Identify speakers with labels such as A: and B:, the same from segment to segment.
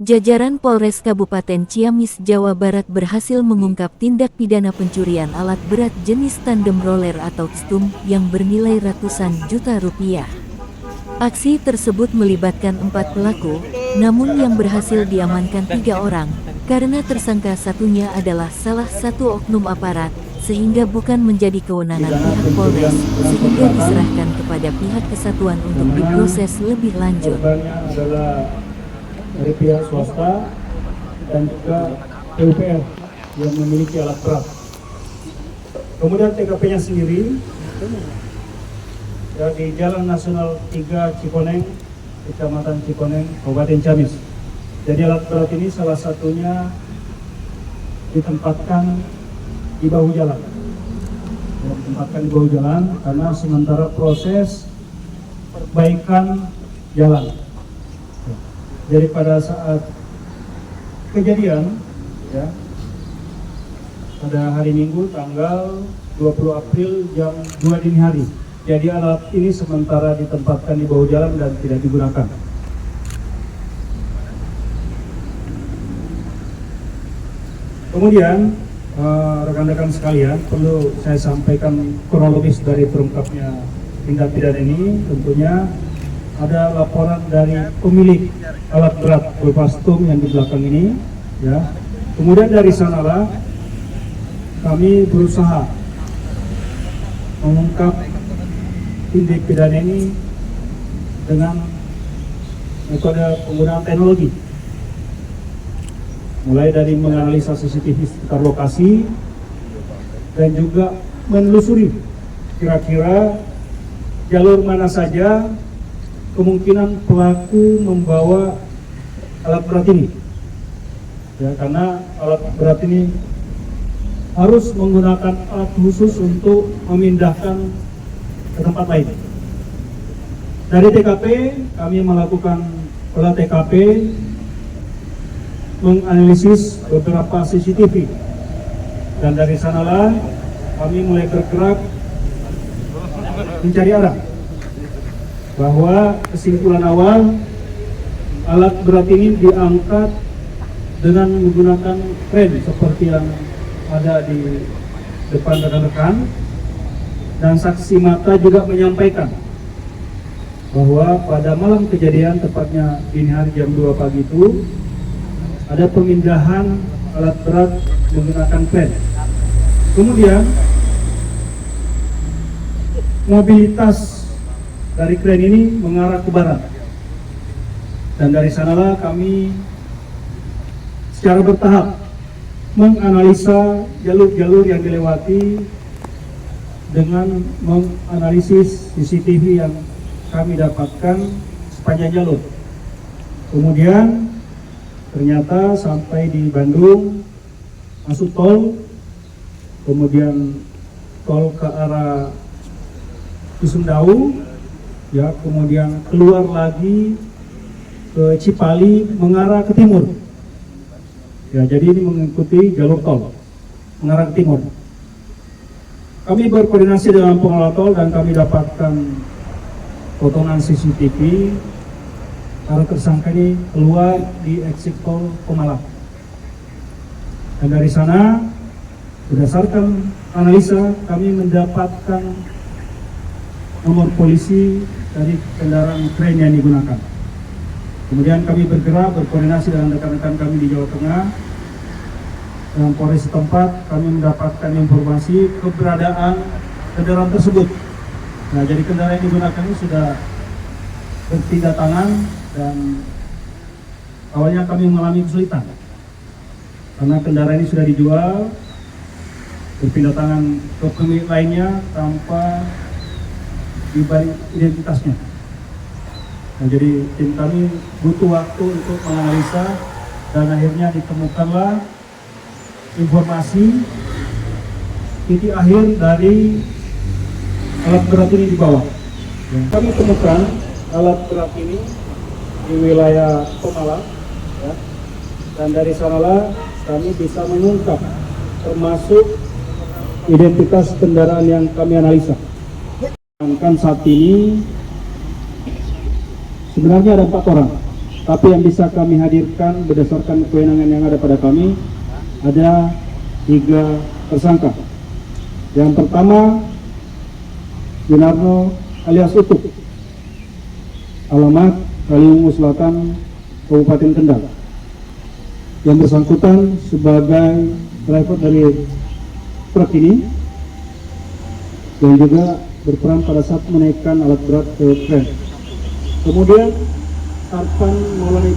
A: Jajaran Polres Kabupaten Ciamis, Jawa Barat berhasil mengungkap tindak pidana pencurian alat berat jenis tandem roller atau stum yang bernilai ratusan juta rupiah. Aksi tersebut melibatkan 4 pelaku, namun yang berhasil diamankan 3 orang, karena tersangka satunya adalah salah satu oknum aparat, sehingga bukan menjadi kewenangan pihak Polres, sehingga diserahkan kepada pihak kesatuan untuk diproses lebih lanjut.
B: Dari pihak swasta dan juga PUPR yang memiliki alat berat. Kemudian TKP-nya sendiri ya, di Jalan Nasional 3 Cikoneng, Kecamatan Cikoneng, Kabupaten Ciamis. Jadi alat berat ini salah satunya ditempatkan di bahu jalan. Ditempatkan di bahu jalan karena sementara proses perbaikan jalan. Jadi pada saat kejadian, ya, pada hari Minggu tanggal 20 April jam 2 dini hari. Jadi alat ini sementara ditempatkan di bahu jalan dan tidak digunakan. Kemudian rekan-rekan sekalian, perlu saya sampaikan kronologis dari terungkapnya tindak pidana ini. Tentunya ada laporan dari pemilik alat berat berupa stum yang di belakang ini, ya. Kemudian dari sanalah kami berusaha mengungkap tindak pidana ini dengan metode penggunaan teknologi, mulai dari menganalisa CCTV sekitar lokasi dan juga menelusuri kira-kira jalur mana saja kemungkinan pelaku membawa alat berat ini, ya, karena alat berat ini harus menggunakan alat khusus untuk memindahkan ke tempat lain. Dari TKP kami melakukan olah TKP, menganalisis beberapa CCTV, dan dari sanalah kami mulai bergerak mencari arah. Bahwa kesimpulan awal alat berat ini diangkat dengan menggunakan kren seperti yang ada di depan rekan-rekan, dan saksi mata juga menyampaikan bahwa pada malam kejadian, tepatnya dini hari jam 2 pagi itu, ada pemindahan alat berat menggunakan kren. Kemudian mobilitas dari kren ini mengarah ke barat, dan dari sanalah kami secara bertahap menganalisa jalur-jalur yang dilewati dengan menganalisis CCTV yang kami dapatkan sepanjang jalur. Kemudian ternyata sampai di Bandung masuk tol, kemudian tol ke arah Cisumdawu, ya, kemudian keluar lagi ke Cipali mengarah ke timur, ya. Jadi ini mengikuti jalur tol mengarah ke timur. Kami berkoordinasi dengan pengelola tol dan kami dapatkan potongan CCTV para tersangka ini keluar di exit tol Pemalang, dan dari sana berdasarkan analisa kami mendapatkan nomor polisi dari kendaraan kren yang digunakan. Kemudian kami bergerak berkoordinasi dengan rekan-rekan kami di Jawa Tengah dan Polres setempat. Kami mendapatkan informasi keberadaan kendaraan tersebut. Nah, jadi kendaraan yang digunakan ini sudah berpindah tangan, dan awalnya kami mengalami kesulitan karena kendaraan ini sudah dijual, berpindah tangan ke pemilik lainnya tanpa dibalik identitasnya. Nah, jadi tim kami butuh waktu untuk menganalisa, dan akhirnya ditemukanlah informasi titik akhir dari alat berat ini di bawah. Kami temukan alat berat ini di wilayah Pemalang, ya, dan dari sanalah kami bisa mengungkap termasuk identitas kendaraan yang kami analisa. Saat ini sebenarnya ada 4 orang Tapi yang bisa kami hadirkan berdasarkan kewenangan yang ada pada kami ada 3 tersangka. Yang pertama, Yunarno alias Utuh, alamat Kaliungu Selatan, Kabupaten Kendal. Yang bersangkutan sebagai driver dari truk ini yang juga berperan pada saat menaikkan alat berat ke kren. Kemudian Sarpan Maulana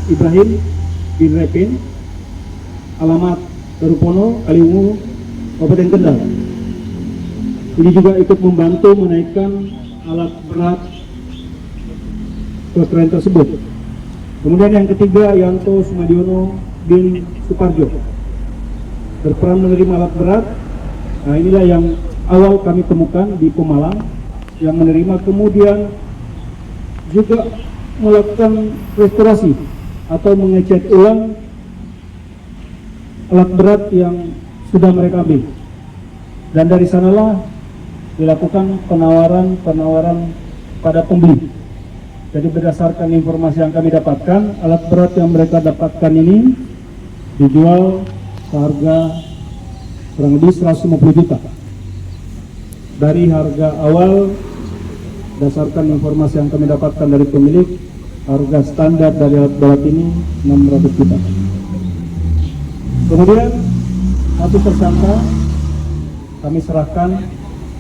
B: Ibrahim bin Repin, alamat Darupono, Kaliungu, Kabupaten Kendal. Ini juga ikut membantu menaikkan alat berat ke kren tersebut. Kemudian yang ketiga, Yanto Sumadiono bin Suparjo, berperan menerima alat berat. Nah, inilah yang awal kami temukan di Pemalang, yang menerima kemudian juga melakukan restorasi atau mengecek ulang alat berat yang sudah mereka ambil. Dan dari sanalah dilakukan penawaran pada pembeli. Jadi berdasarkan informasi yang kami dapatkan, alat berat yang mereka dapatkan ini dijual seharga kurang lebih 150 juta. Dari harga awal, berdasarkan informasi yang kami dapatkan dari pemilik, harga standar dari alat berat ini 600 juta. Kemudian satu tersangka kami serahkan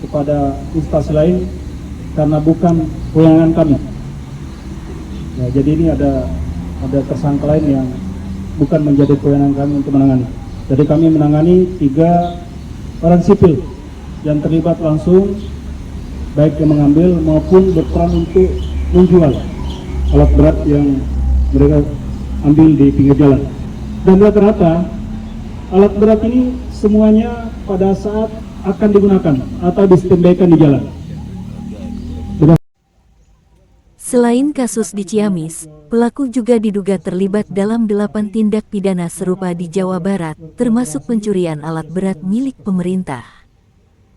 B: kepada instansi lain karena bukan kewenangan kami. Ya, jadi ini ada tersangka lain yang bukan menjadi kewenangan kami untuk menangani. Jadi kami menangani 3 orang sipil yang terlibat langsung, baik yang mengambil maupun berperan untuk menjual alat berat yang mereka ambil di pinggir jalan. Dan rata-rata alat berat ini semuanya pada saat akan digunakan atau disembunyikan di jalan.
A: Selain kasus di Ciamis, pelaku juga diduga terlibat dalam 8 tindak pidana serupa di Jawa Barat, termasuk pencurian alat berat milik pemerintah.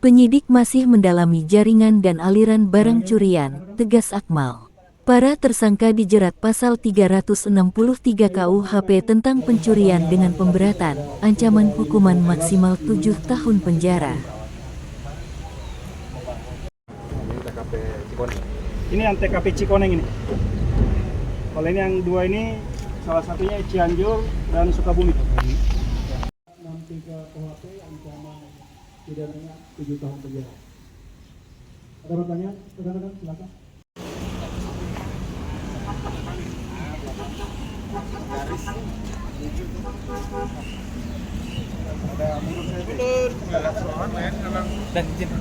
A: Penyidik masih mendalami jaringan dan aliran barang curian, tegas Akmal. Para tersangka dijerat pasal 363 KUHP tentang pencurian dengan pemberatan, ancaman hukuman maksimal 7 tahun penjara.
B: Ini yang TKP Cikoneng ini. Kalau ini yang 2 ini salah satunya Cianjur dan Sukabumi. 63 KUHP ancaman pidananya 7 tahun penjara. Ada pertanyaan? Rekan-rekan silakan. Ada mundur. Dan izin.